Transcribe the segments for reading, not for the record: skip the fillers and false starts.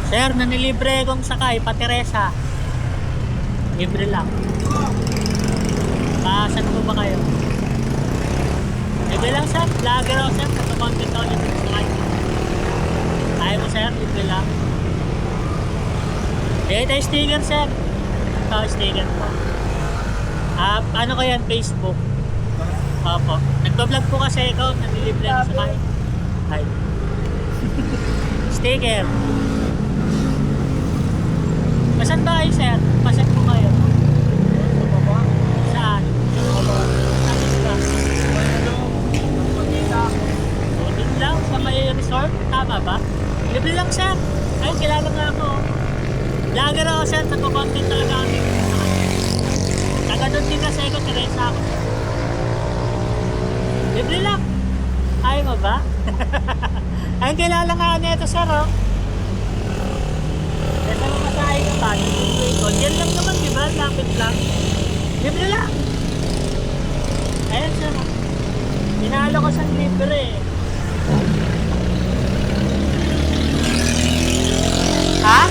Sir, nanilibre kong sakay, pa Teresa. Libre lang. Saan po ba kayo? Libre lang sir, vlogger ako sir. Nagpa-content ako libre kong sakay. Ayaw mo sir, libre lang. Ito yung sticker sir. Ito yung sticker po. Ano ko yan, Facebook. Opo. Nagpa-vlog po kasi ikaw, nanilibre kong sakay. Hi. Sticker. Masan ba kayo, sir? Pasan po kayo. Saan? Saan ba? O, dun lang, sa may resort. Tama ba? Libre lang, sir. Ayun, kilala nga ako. Vlogger ako, sir. Nagpo-content talaga kami. Taga doon din kasi ako, Teresa ako. Libre lang. Ayaw mo ba? Ayun, kilala nga nito, sir, oh. Kaya sa mga sahay ka ba? Yan lang naman, di ba? Lapit lang. Libre lang. Ayan, sir. Tinalo ko sa libre. Ha?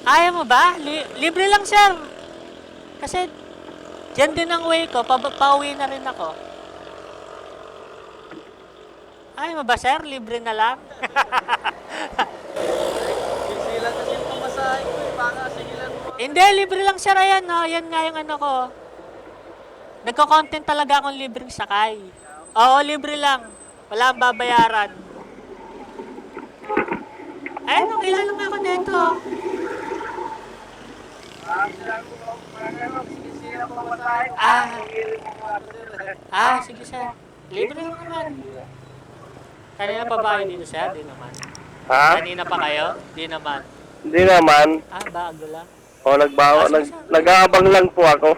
Ayaw mo ba? Libre lang, sir. Kasi, dyan din ang way ko. Pauwi na rin ako. Ayaw mo ba, sir? Libre na lang. Silang kasi yung pamasahe ko eh, baka sigilan mo. Hindi, libre lang sir. Ayan, no? Yan nga yung ano ko. Nagko-content talaga akong libreng sakay. Oo, libre lang. Wala akong babayaran. Ayun, no, kilala nga ako nito. Silang pamasahe ko. Sige sir. Libre lang naman. Kanina pa ba kayo dito sir? Di naman. Ha? Kanina pa kayo? Di naman. Hindi naman. Bago lang. O, nag-aabang lang po ako.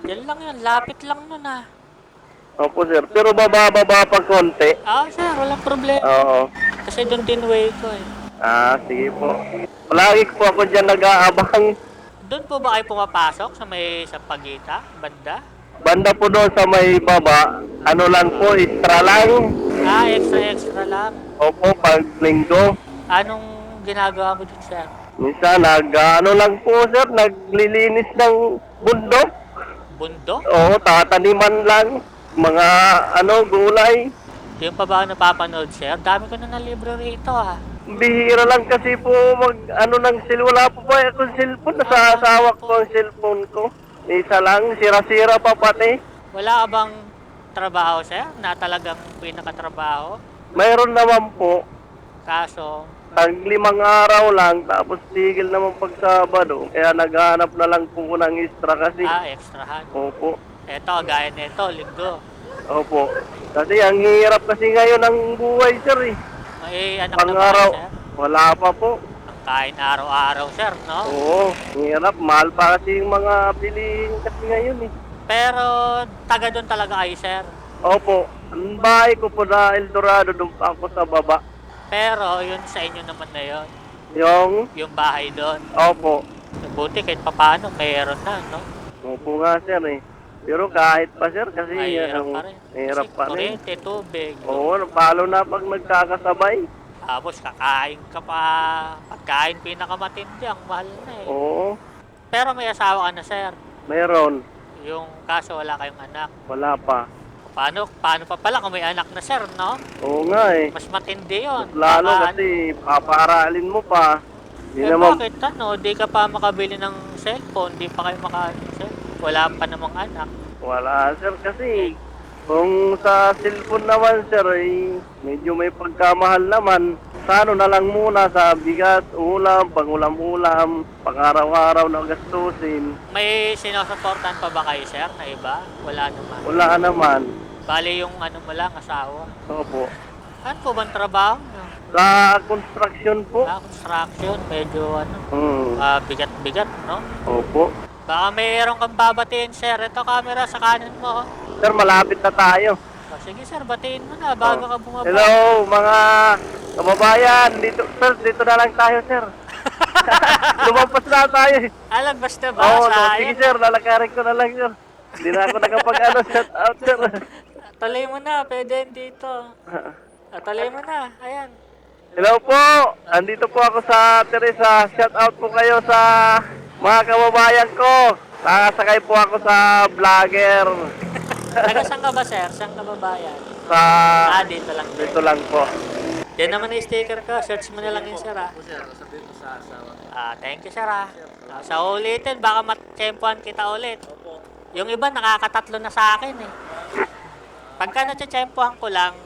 Yan lang yun. Lapit lang nun Opo, sir. Pero baba pag konti. Sir, walang problema. Oo. Kasi doon din way ko eh. Sige po. Palagi po ako dyan nag-aabang. Doon po ba kayo pumapasok sa may Sampaguita, banda? Banda po doon sa may baba. Ano lang po, extra lang. Extra lang. Opo, pag linggo. Anong ginagawa mo dun, sir? Minsan, ano lang po, sir, naglilinis ng bundok. Bundok? Oo, tataniman lang. Mga, gulay. Yung pa ba ako napapanood, sir? Dami ko na nalibre rito, Bihira lang kasi po ng wala po ba akong cellphone? Nasa asawa ko ang cellphone ko. Isa lang, sira-sira pa pati. Wala ka bang trabaho, sir? Na talagang pinakatrabaho? Mayroon naman po. Kaso, Tag 5 araw lang, tapos tigil naman pag Sabado. Kaya naghahanap na lang po ko ng extra kasi. extrahan. Opo. Eto, gaya nito, linggo. Opo. Kasi ang hirap kasi ngayon ng buhay, sir eh. May anak na ba Pang-araw, kayo, sir? wala pa po. Ang kain araw-araw, sir, no? Oo, hirap. Mahal pa kasi yung mga bilihin kasi ngayon eh. Pero, taga doon talaga kayo, sir. Opo. Ang bahay ko po na El Dorado, doon pa ako sa baba. Pero, yun sa inyo naman na yun. Yung Bahay doon. Opo. Buti kahit papaano, mayroon na, no? Opo nga, sir eh. Pero kahit pa, sir, kasi Mahirap pa rin. hirap Kasi pa rin. kuryente, tubig. Oo, palo na pag nagkakasabay. Tapos kakain ka pa. Pagkain pinakamatindi, ang mahal na eh. Oo, Pero may asawa ka na, sir. mayroon. Yung kaso wala kayong anak. Wala pa. Paano pa pala kung may anak na, sir, no? Oo nga eh. Mas matindi yun. Lalo Baka, kasi papaaralin mo pa. Di eh, naman, bakit di ka pa makabili ng cellphone, di pa kayo cellphone. Wala pa namang anak. wala, sir, kasi kung sa cellphone naman, sir, eh, medyo may pagkamahal naman. Sa ano na lang muna, sa bigas, ulam, pangulam-ulam, pang-araw-araw na gastusin. May sinusuportan pa ba kayo, sir, na iba? Wala naman. Wala naman. Bali yung ano mo lang, asawa. Opo. Ano po bang trabaho nyo? Sa construction po. Construction, medyo bigat-bigat, no? Opo. Baka mayroon kang babatiin, sir. Ito camera sa kanan mo. Sir, malapit na tayo. Sige, sir, batiin mo na bago ka bumaba. Hello, mga kababayan. Dito na lang tayo, sir. Lumampas na tayo. Alam, basta ba? Oo, Sayang. sige, sir. Lalakarin ko na lang, sir. Hindi na ako nakapag-ano, shout out, sir. Tuloy mo na, pwede dito. Tuloy mo na, ayan. Hello po! Andito po ako sa Teresa. Shout out po kayo sa mga kababayan ko. Nakasakay po ako sa vlogger. Taga saan ka ba, sir? Saan ka ba bayan? Sa... Dito lang. Dito lang po. Yan naman yung sticker ko. Search mo na lang yun, sir, ah. Opo, sir. Sabihin ko sa asawa. Thank you, sir, ah. Sa ulitin, baka matsyempohan kita ulit. Opo. Yung iba, nakakatatlo na sa akin, eh. Pagka natsyempohan ko lang,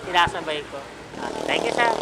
sinasabay ko. Thank you, sir.